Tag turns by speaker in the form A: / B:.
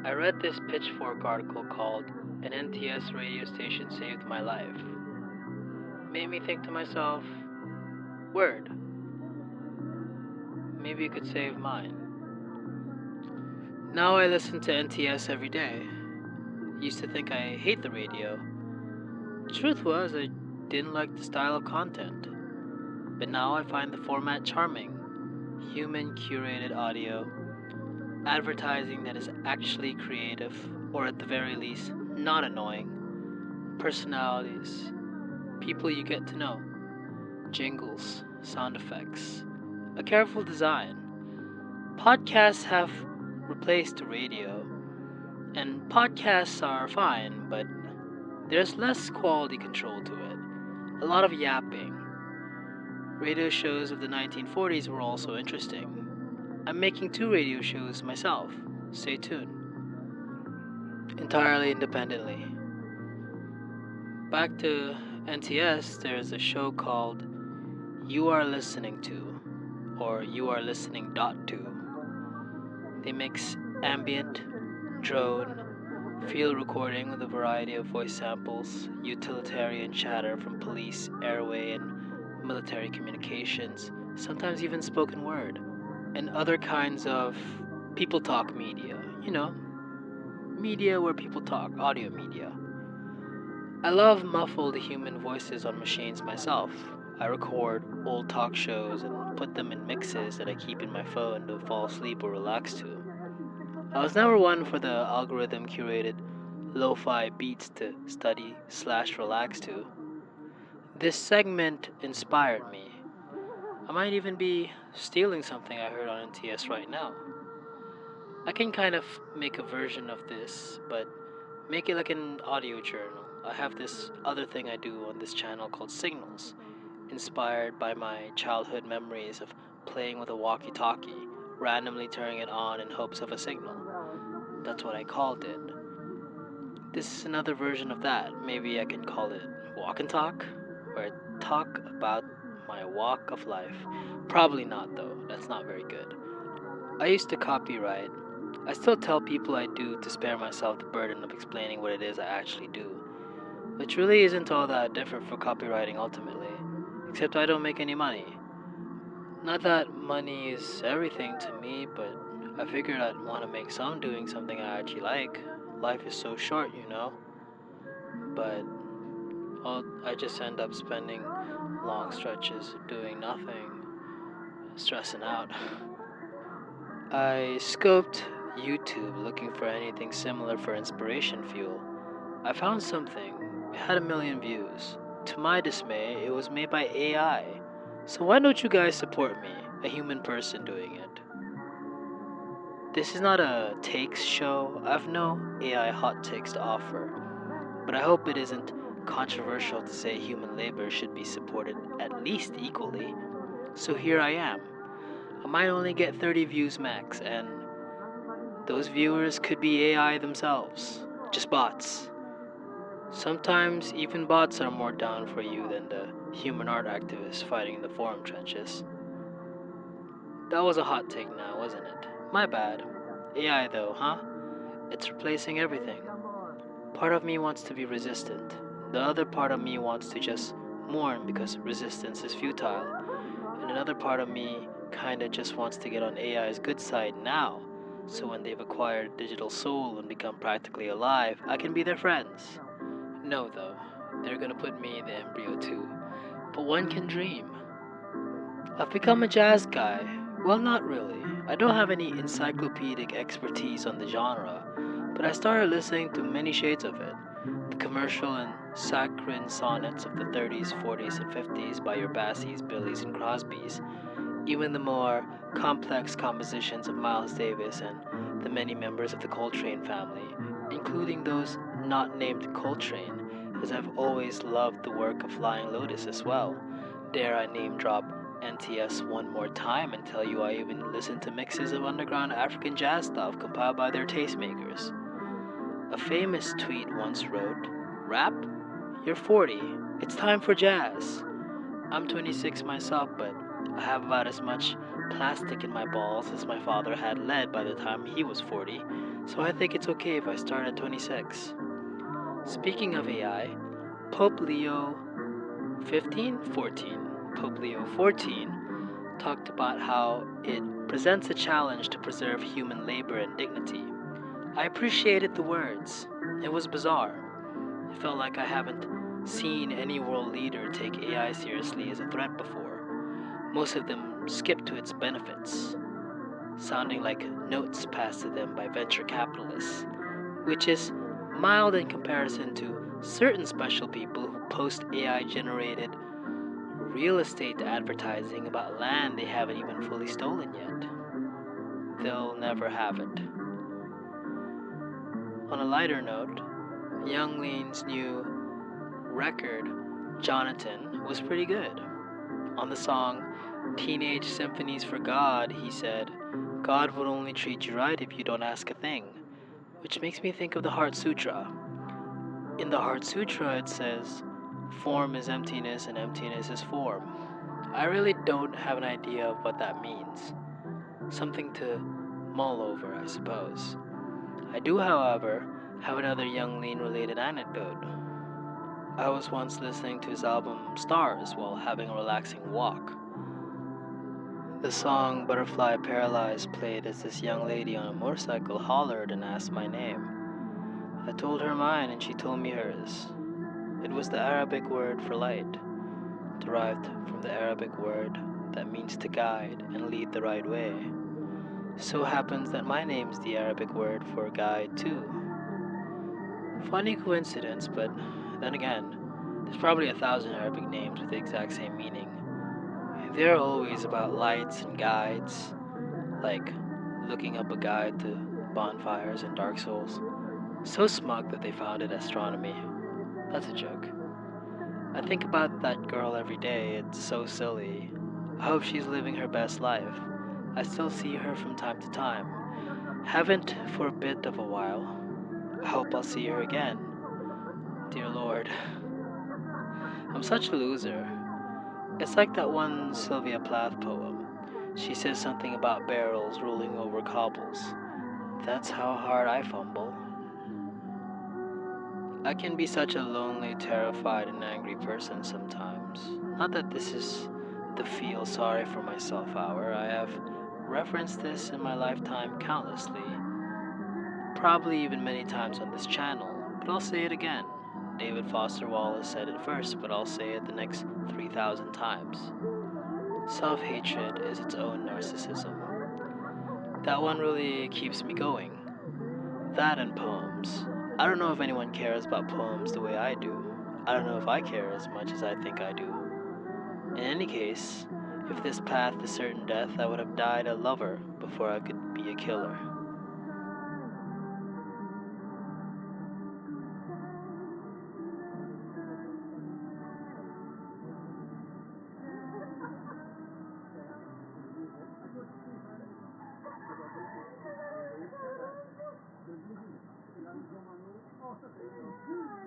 A: I read this Pitchfork article called An NTS Radio Station Saved My Life. Made me think to myself, word, maybe it could save mine. Now I listen to NTS every day. Used to think I hate the radio. Truth was, I didn't like the style of content. But now I find the format charming. Human curated audio, advertising that is actually creative, or at the very least, not annoying, personalities, people you get to know, jingles, sound effects, a careful design. Podcasts have replaced the radio, and podcasts are fine, but there's less quality control to it. A lot of yapping. Radio shows of the 1940s were also interesting. I'm making 2 radio shows myself. Stay tuned. Entirely independently. Back to NTS, there's a show called You Are Listening To, or You Are Listening to. They mix ambient, drone, field recording with a variety of voice samples, utilitarian chatter from police, airway, and military communications, sometimes even spoken word, and other kinds of people talk media. You know, media where people talk, audio media. I love muffled human voices on machines myself. I record old talk shows and put them in mixes that I keep in my phone to fall asleep or relax to. I was never one for the algorithm curated lo-fi beats to study/relax to. This segment inspired me. I might even be stealing something I heard on NTS right now. I can kind of make a version of this, but make it like an audio journal. I have this other thing I do on this channel called Signals, inspired by my childhood memories of playing with a walkie-talkie, randomly turning it on in hopes of a signal. That's what I called it. This is another version of that. Maybe I can call it Walk and Talk, where I talk about my walk of life. Probably not, though. That's not very good. I used to copyright. I still tell people I do to spare myself the burden of explaining what it is I actually do, which really isn't all that different from copywriting ultimately, except I don't make any money. Not that money is everything to me, but I figured I'd want to make some doing something I actually like. Life is so short, you know. But I just end up spending long stretches doing nothing, stressing out. I scoped YouTube looking for anything similar for inspiration fuel. I found something. It had 1 million views. To my dismay, it was made by AI. So why don't you guys support me, a human person doing it? This is not a takes show. I've no AI hot takes to offer. But I hope it isn't controversial to say human labor should be supported at least equally. So here I am. I might only get 30 views max, and those viewers could be AI themselves. Just bots. Sometimes even bots are more down for you than the human art activists fighting in the forum trenches. That was a hot take now, wasn't it? My bad. AI though, huh? It's replacing everything. Part of me wants to be resistant. The other part of me wants to just mourn because resistance is futile. And another part of me kinda just wants to get on AI's good side now, so when they've acquired digital soul and become practically alive, I can be their friends. No, though, they're gonna put me in the embryo too. But one can dream. I've become a jazz guy. Well, not really. I don't have any encyclopedic expertise on the genre, but I started listening to many shades of it. The commercial and saccharine sonnets of the 30s, 40s, and 50s by your Bassies, Billies, and Crosbys. Even the more complex compositions of Miles Davis and the many members of the Coltrane family, including those not named Coltrane, as I've always loved the work of Flying Lotus as well. Dare I name drop NTS one more time and tell you I even listen to mixes of underground African jazz stuff compiled by their tastemakers. A famous tweet once wrote, "Rap? You're 40. It's time for jazz." I'm 26 myself, but I have about as much plastic in my balls as my father had lead by the time he was 40, So I think it's okay if I start at 26. Speaking of AI, Pope Leo 15? 14. Pope Leo 14 talked about how it presents a challenge to preserve human labor and dignity. I appreciated the words. It was bizarre. It felt like I haven't seen any world leader take AI seriously as a threat before. Most of them skip to its benefits, sounding like notes passed to them by venture capitalists, which is mild in comparison to certain special people who post AI generated real estate advertising about land they haven't even fully stolen yet. They'll never have it. On a lighter note, Young Lean's new record, Jonathan, was pretty good. On the song Teenage Symphonies for God, he said, God would only treat you right if you don't ask a thing, which makes me think of the Heart Sutra. In the Heart Sutra, it says, form is emptiness and emptiness is form. I really don't have an idea of what that means. Something to mull over, I suppose. I do, however, have another Young Lean related anecdote. I was once listening to his album Stars while having a relaxing walk. The song Butterfly Paralyzed played as this young lady on a motorcycle hollered and asked my name. I told her mine and she told me hers. It was the Arabic word for light, derived from the Arabic word that means to guide and lead the right way. So happens that my name's the Arabic word for guide too. Funny coincidence, but then again, there's probably 1,000 Arabic names with the exact same meaning. They're always about lights and guides, like looking up a guide to bonfires in Dark Souls. So smug that they founded astronomy. That's a joke. I think about that girl every day, it's so silly. I hope she's living her best life. I still see her from time to time. Haven't for a bit of a while. I hope I'll see her again. Dear Lord, I'm such a loser. It's like that one Sylvia Plath poem. She says something about barrels rolling over cobbles. That's how hard I fumble. I can be such a lonely, terrified, and angry person sometimes. Not that this is the feel sorry for myself hour. I have referenced this in my lifetime countlessly, probably even many times on this channel, but I'll say it again. David Foster Wallace said it first, but I'll say it the next 3,000 times. Self-hatred is its own narcissism. That one really keeps me going. That and poems. I don't know if anyone cares about poems the way I do. I don't know if I care as much as I think I do. In any case, if this path to certain death, I would have died a lover before I could be a killer.